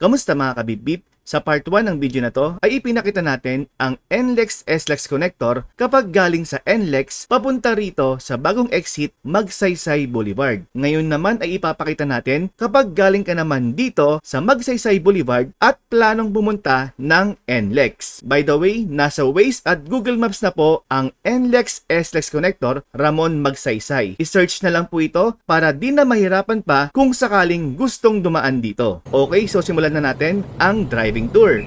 Kamusta mga kabibip? Sa part 1 ng video na to ay ipinakita natin ang NLEX SLEX connector kapag galing sa NLEX papunta rito sa bagong exit Magsaysay Boulevard. Ngayon naman ay ipapakita natin kapag galing ka naman dito sa Magsaysay Boulevard at planong pumunta ng NLEX. By the way, nasa Waze at Google Maps na po ang NLEX SLEX connector Ramon Magsaysay. I-search na lang po ito para di na mahirapan pa kung sakaling gustong dumaan dito. Okay, so simulan na natin ang driving tour.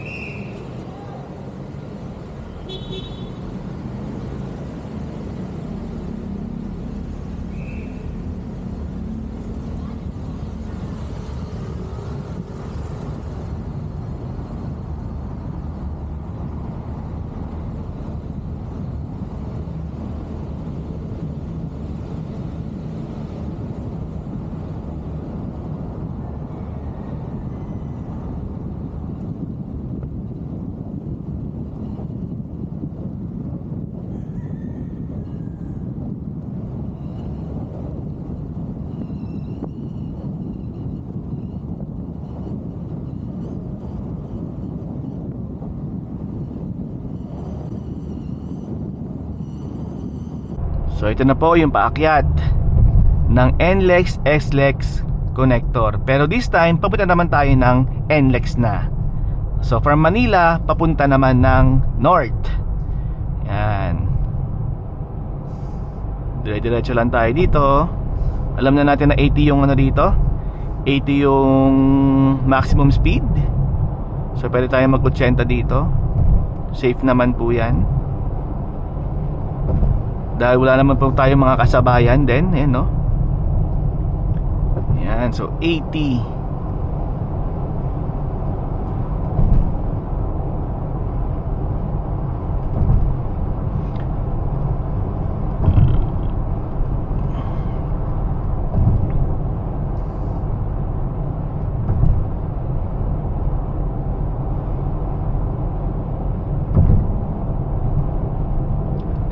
So ito na po yung paakyat ng NLEX SLEX connector. Pero this time, papunta naman tayo ng NLEX na. So from Manila, papunta naman ng North. Yan. Dire-diretso lang tayo dito. Alam na natin na 80 yung ano dito, 80 yung maximum speed. So pwede tayo mag-80 dito. Safe naman po yan. Dahil wala naman po tayo mga kasabayan din, ayan no. Yan, so 80.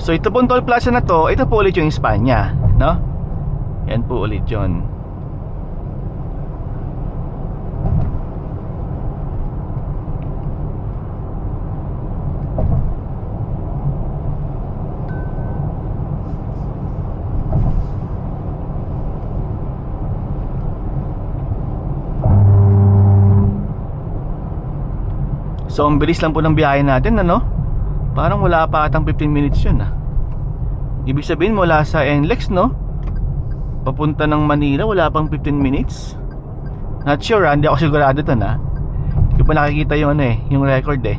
So ito pong toll plaza na to, ito po ulit yung Espanya, no? Yan po ulit yun. So ang bilis lang po ng biyahe natin, ano? Parang wala pa atang 15 minutes yun ah. Ibig sabihin mula sa NLEX, no, papunta ng Manila wala pang 15 minutes. Not sure ah, hindi ako sigurado to na. Hindi ko pa nakikita yung ano eh, yung record eh.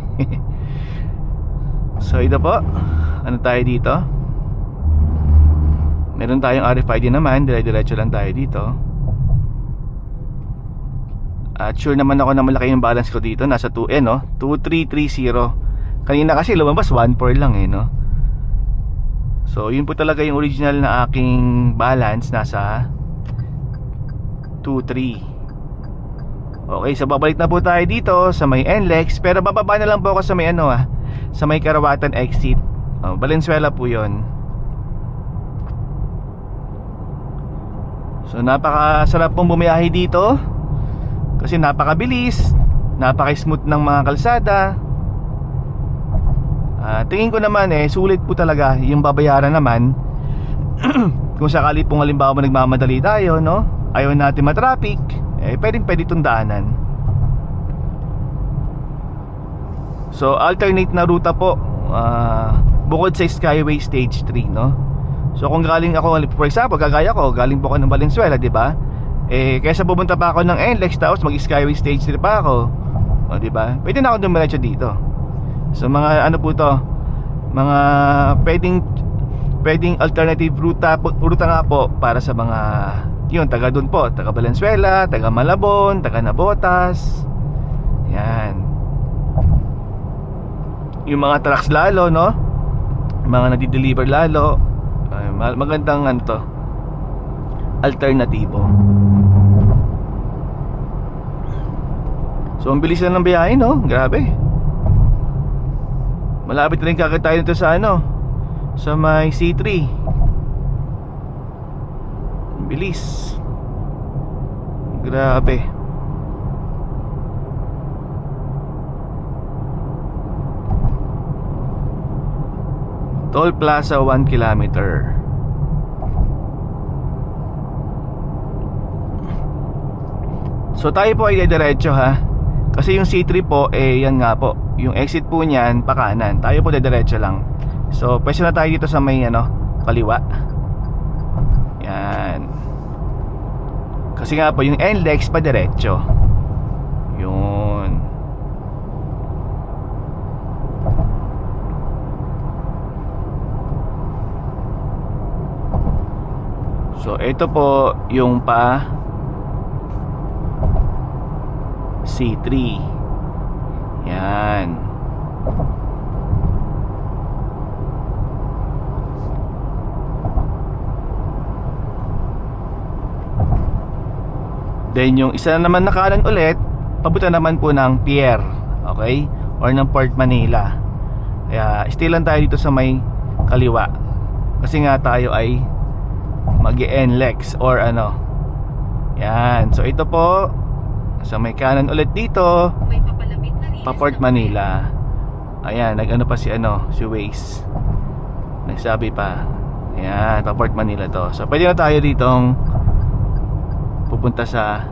So ito po, ano tayo dito? Meron tayong RFID naman, dire-diretso lang tayo dito. At sure naman ako na malaki yung balance ko dito, nasa 2 no, 2330. Kanina kasi lumabas 1.4 lang eh no. So yun po talaga yung original na aking balance, nasa 2.3. Okay, so babalik na po tayo dito sa may NLEX. Pero bababa na lang po ako sa may ano sa may Karawatan exit. Valenzuela po yun. So napakasarap pong bumiyahe dito kasi napakabilis, napaka-smooth ng mga kalsada. Tingin ko naman sulit po talaga yung babayaran naman. Kung sakali pong halimbawa nagmamadali tayo, no, ayaw natin matraffic, pwede itong daanan. So alternate na ruta po, bukod sa Skyway Stage 3, no. So kung galing ako, for example, kagaya ko, galing po ako ng Valenzuela, di ba? Kaysa pupunta pa ako ng NLEX tapos mag Skyway Stage 3 pa ako, o di ba? Pwede na ako dumiretso dito. So mga ano po to, mga pwedeng alternative ruta nga po para sa mga yun, taga dun po, taga Valenzuela, taga Malabon, taga Navotas. Yan. Yung mga trucks lalo, no, mga nadi-deliver lalo, magandang ano to, alternatibo. So ang bilis na ng biyahe, no, grabe. Malapit rin kakit tayo nito sa ano, sa may C3. Bilis. Grabe. Toll Plaza 1 kilometer. So tayo po ay diretso ha. Kasi yung C3 po, yan nga po, yung exit po niyan pa kanan. Tayo po diretso lang. So pwede na tayo dito sa may kaliwa. Yan. Kasi nga po yung NLEX pa diretso. Yun. So ito po yung pa C3. Yan. Then yung isa naman na kanan ulit, papunta naman po ng Pier, okay? Or ng Port Manila. Kaya stay lang tayo dito sa may kaliwa. Kasi nga tayo ay mag-NLEX or Yan. So ito po sa may kanan ulit dito, pa Port Manila. Ayan, pa si Waze. Nagsabi pa. Ayan, pa Port Manila to. So pwede na tayo ditong pupunta sa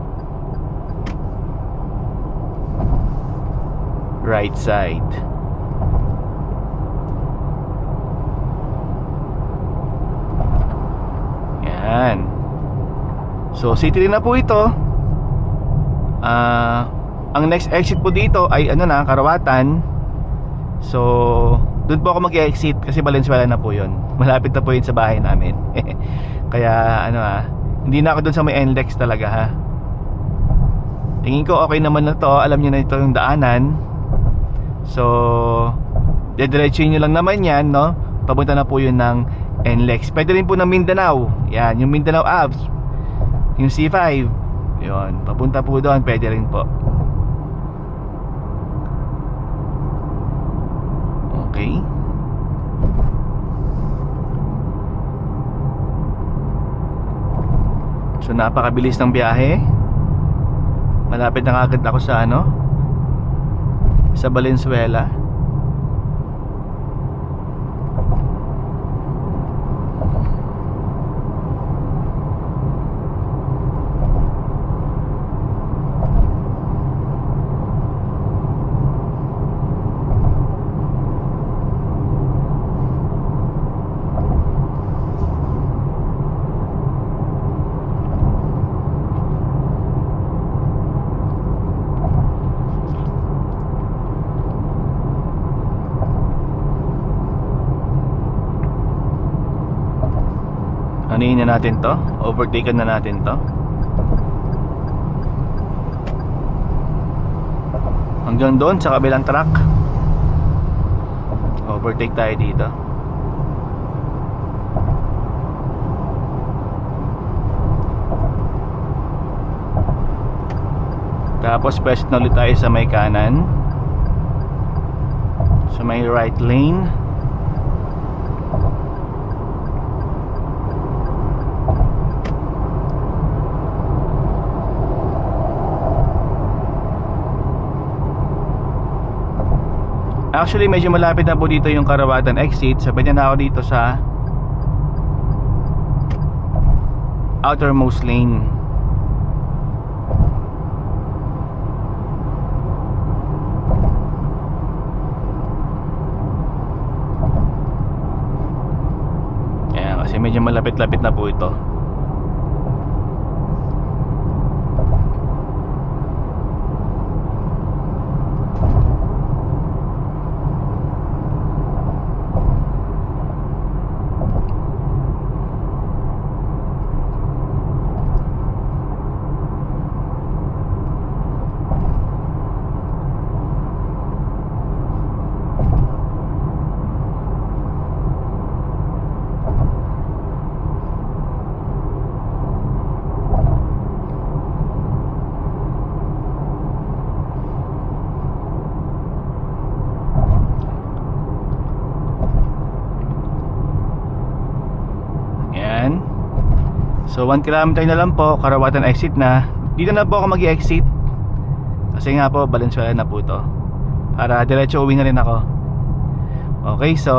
right side. Yan. So C3 na po ito. Ang next exit po dito ay Karawatan. So doon po ako mag-exit kasi Valenzuela na po yun. Malapit na po yun sa bahay namin. Kaya hindi na ako doon sa may NLEX talaga ha. Tingin ko okay naman na to. Alam niyo na ito yung daanan. So dediretsuhin nyo lang naman yan, no? Papunta na po yun ng NLEX. Pwede rin po ng Mindanao. Yan, yung Mindanao Abs, yung C5. Yun, papunta po doon. Pwede rin po. Okay. So napakabilis ng biyahe. Malapit na agad ako sa sa Valenzuela. Anuhin na natin to. Overtaken na natin to. Hanggang doon sa kabilang track. Overtake tayo dito. Tapos pwede na ulit tayo sa may kanan, sa may right lane. Actually medyo malapit na po dito yung Karawatan exit. So pwede na ako dito sa outermost lane. Ayan, kasi medyo malapit-lapit na po ito. So 1 kilometer na lang po, Karawatan exit na. Dito na po ako mag-exit. Kasi nga po, Valenzuela na po to. Para diretso uwi na rin ako. Okay, so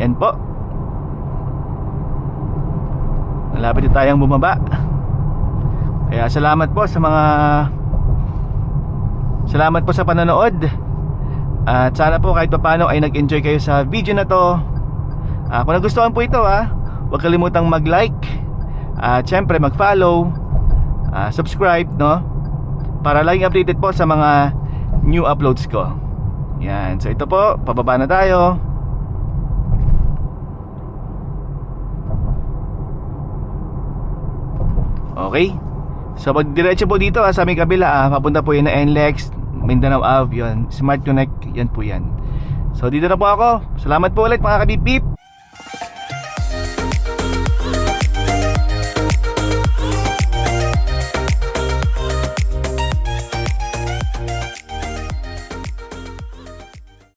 Yan po. Malapit na tayong bumaba. Kaya salamat po sa panonood. At sana po kahit papaano ay nag-enjoy kayo sa video na to. Kung nagustuhan po ito, huwag kalimutang mag-like at syempre mag-follow, subscribe, no? Para laging updated po sa mga new uploads ko. Yan, so ito po, pababa na tayo. Okay. So pag diretso po dito sa aming kabila, papunta po yun na NLEX Mindanao Ave, yun, Smart Connect, yan po yan. So dito na po ako. Salamat po ulit mga kabipip.